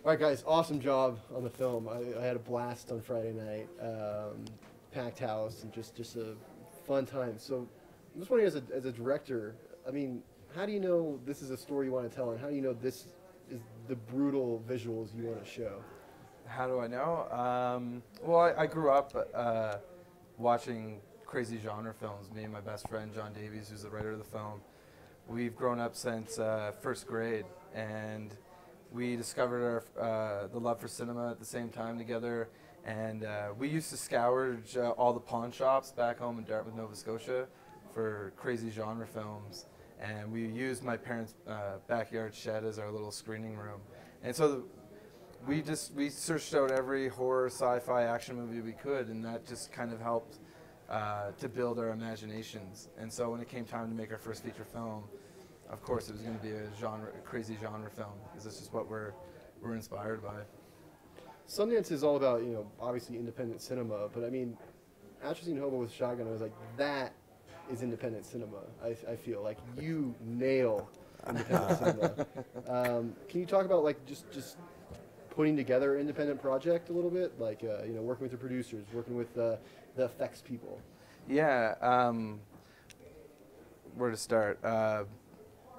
All right, guys, awesome job on the film. I had a blast on Friday night. Packed house and just a fun time. So, I'm just wondering, as a director, I mean, how do you know this is a story you want to tell, and how do you know this is the brutal visuals you want to show? How do I know? Well, I grew up watching crazy genre films. Me and my best friend John Davies, who's the writer of the film, we've grown up since first grade, and we discovered the love for cinema at the same time together. And we used to scourge all the pawn shops back home in Dartmouth, Nova Scotia, for crazy genre films. And we used my parents' backyard shed as our little screening room. And so we searched out every horror, sci-fi, action movie we could, and that just kind of helped to build our imaginations. And so when it came time to make our first feature film, of course it was going to be a crazy genre film, because that's just what we're inspired by. Sundance is all about, obviously independent cinema, but I mean, after seeing Hobo with Shotgun, I was like, that is independent cinema. I feel like you nail independent cinema. Can you talk about like just putting together an independent project a little bit, like working with the producers, working with the effects people? Yeah, where to start?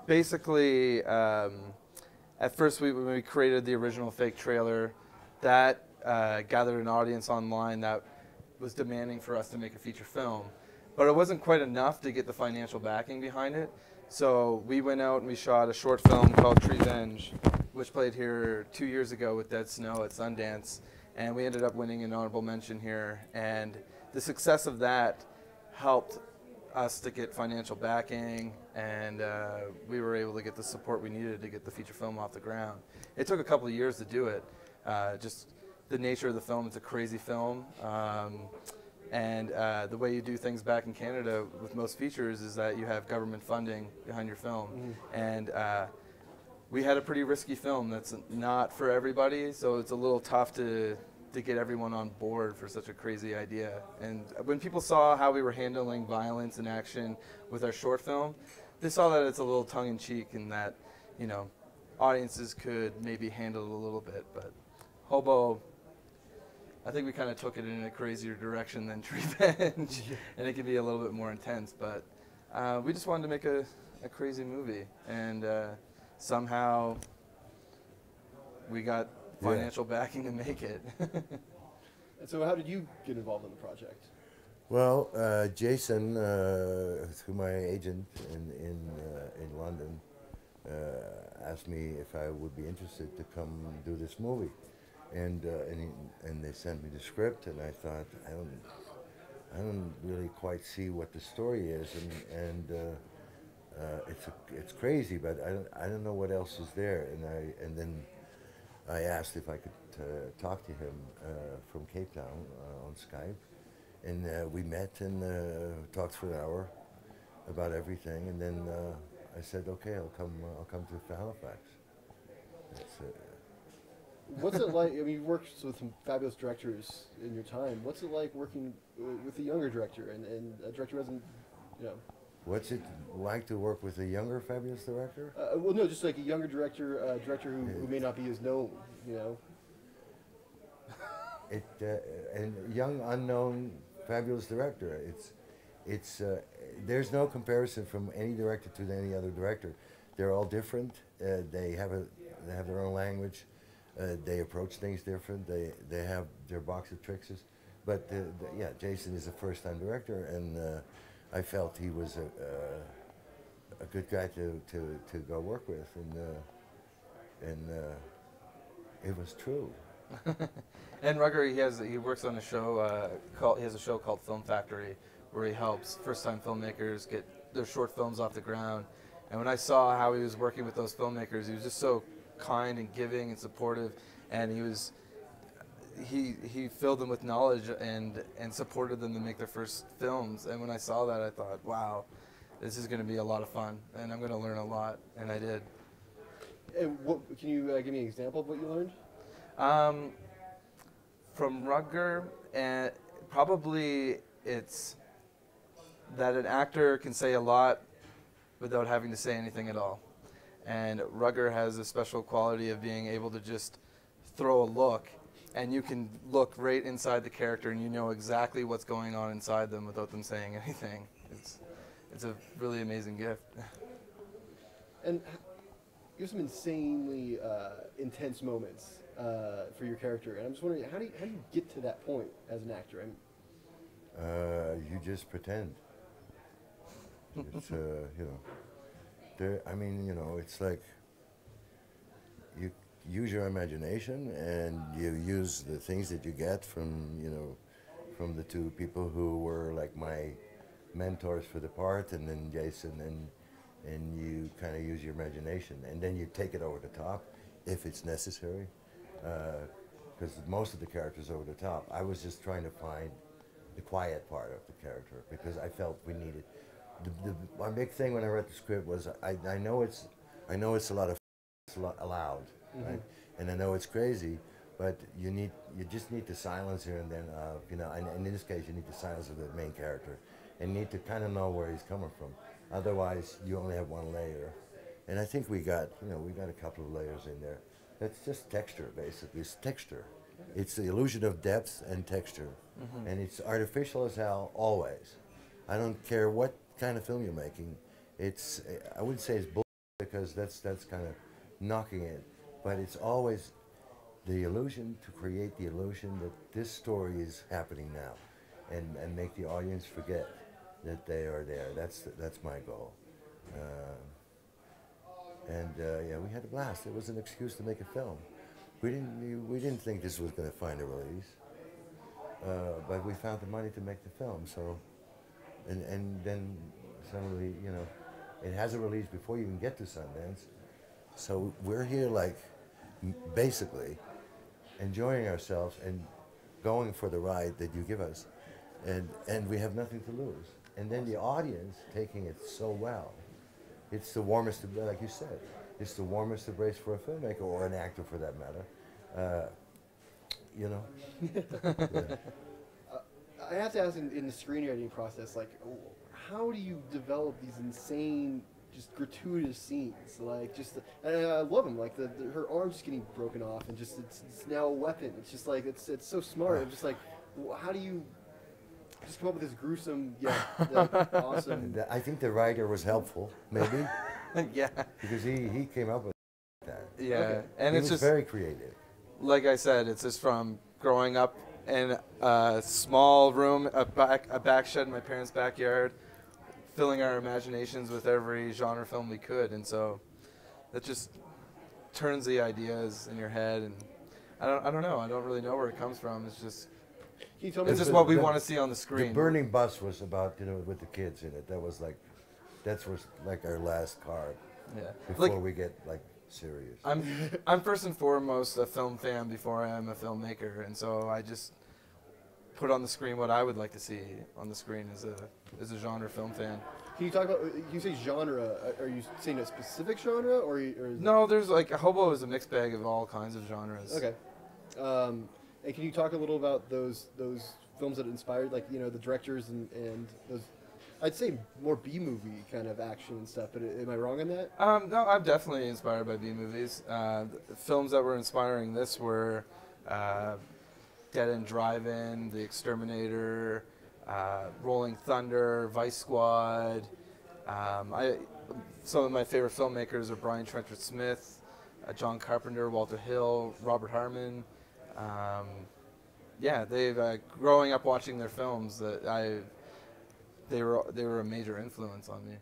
Basically, at first when we created the original fake trailer, that gathered an audience online that was demanding for us to make a feature film. But it wasn't quite enough to get the financial backing behind it. So we went out and we shot a short film called Treevenge, which played here 2 years ago with Dead Snow at Sundance. And we ended up winning an honorable mention here. And the success of that helped us to get financial backing, and we were able to get the support we needed to get the feature film off the ground. It took a couple of years to do it. Just the nature of the film, it's a crazy film. And the way you do things back in Canada with most features is that you have government funding behind your film. Mm-hmm. And we had a pretty risky film that's not for everybody, so it's a little tough to get everyone on board for such a crazy idea. And when people saw how we were handling violence and action with our short film, they saw that it's a little tongue-in-cheek and that, audiences could maybe handle it a little bit. But Hobo, I think we kind of took it in a crazier direction than Treevenge, and it could be a little bit more intense. But we just wanted to make a crazy movie, and somehow we got financial backing to make it. And so how did you get involved in the project? Well, Jason, through my agent in London, asked me if I would be interested to come do this movie. And they sent me the script, and I thought, I don't really quite see what the story is, and it's crazy, but I don't know what else is there. And then I asked if I could talk to him from Cape Town on Skype, and we met and talked for an hour about everything, and then I said, okay, I'll come to Halifax. What's it like? I mean, you've worked with some fabulous directors in your time. What's it like working with a younger director and a director who hasn't, What's it like to work with a younger fabulous director? Well, no, just like a younger director, who may not be as known, And young, unknown, fabulous director. There's no comparison from any director to any other director. They're all different. They have their own language. They approach things different. They have their box of tricks. But Jason is a first-time director, and I felt he was a good guy to go work with, and it was true. And Rugger, he works on a show he has a show called Film Factory, where he helps first-time filmmakers get their short films off the ground. And when I saw how he was working with those filmmakers, he was just so kind and giving and supportive, and he filled them with knowledge and supported them to make their first films. And when I saw that, I thought, wow, this is going to be a lot of fun, and I'm going to learn a lot, and I did. And can you give me an example of what you learned? From Rugger, probably it's that an actor can say a lot without having to say anything at all. And Rugger has a special quality of being able to just throw a look, and you can look right inside the character, and you know exactly what's going on inside them without them saying anything. It's a really amazing gift. And you have some insanely intense moments for your character, and I'm just wondering, how do you get to that point as an actor? You just pretend. It's you know, I mean, you know, it's like you use your imagination and you use the things that you get from, you know, from the two people who were like my mentors for the part, and then Jason, and you kind of use your imagination, and then you take it over the top if it's necessary, because most of the characters are over the top. I was just trying to find the quiet part of the character because I felt we needed. My big thing when I read the script was I know it's a lot of allowed, right? And I know it's crazy, but you just need the silence here and then, you know, and in this case you need the silence of the main character, and need to kind of know where he's coming from. Otherwise, you only have one layer, and I think we got a couple of layers in there. That's just texture, basically. It's texture. It's the illusion of depth and texture, and it's artificial as hell always. I don't care what kind of film you're making. I wouldn't say it's bull because that's kind of knocking it, but it's always the illusion to create the illusion that this story is happening now, and make the audience forget that they are there. That's my goal. Yeah, we had a blast. It was an excuse to make a film. We didn't think this was going to find a release, but we found the money to make the film. So, and then suddenly, you know, it has a release before you even get to Sundance. So we're here, like, basically enjoying ourselves and going for the ride that you give us, and we have nothing to lose. And then the audience taking it so well. It's the warmest, like you said, it's the warmest embrace for a filmmaker or an actor for that matter. You know? Yeah. I have to ask in the screenwriting process, like, how do you develop these insane, just gratuitous scenes? Like, and I love them. Like her arm just getting broken off, and just it's now a weapon. It's just like it's so smart. I'm just like, how do you just come up with this gruesome, like, awesome? I think the writer was helpful, maybe. Yeah. Because he came up with that. Yeah, Okay. and He it's was just very creative. like I said, it's just from growing up in a small room, a back shed in my parents' backyard, filling our imaginations with every genre film we could, and so that just turns the ideas in your head, and I don't know, I don't really know where it comes from. It's just Can you tell me what we want to see on the screen. The burning bus was about, you know, with the kids in it. That was like our last card. Yeah. Before we get like serious. I'm first and foremost a film fan before I am a filmmaker, and so I just put on the screen what I would like to see on the screen as a genre film fan. Can you talk about? You say genre. Are you saying a specific genre, or No, there's like Hobo is a mixed bag of all kinds of genres. Okay. And can you talk a little about those films that inspired, like, you know, the directors and those? I'd say more B-movie kind of action and stuff, but am I wrong on that? No, I'm definitely inspired by B-movies. The films that were inspiring this were Dead End Drive-In, The Exterminator, Rolling Thunder, Vice Squad. Some of my favorite filmmakers are Brian Trenchard Smith, John Carpenter, Walter Hill, Robert Harmon. Yeah, they've growing up watching their films, they were a major influence on me.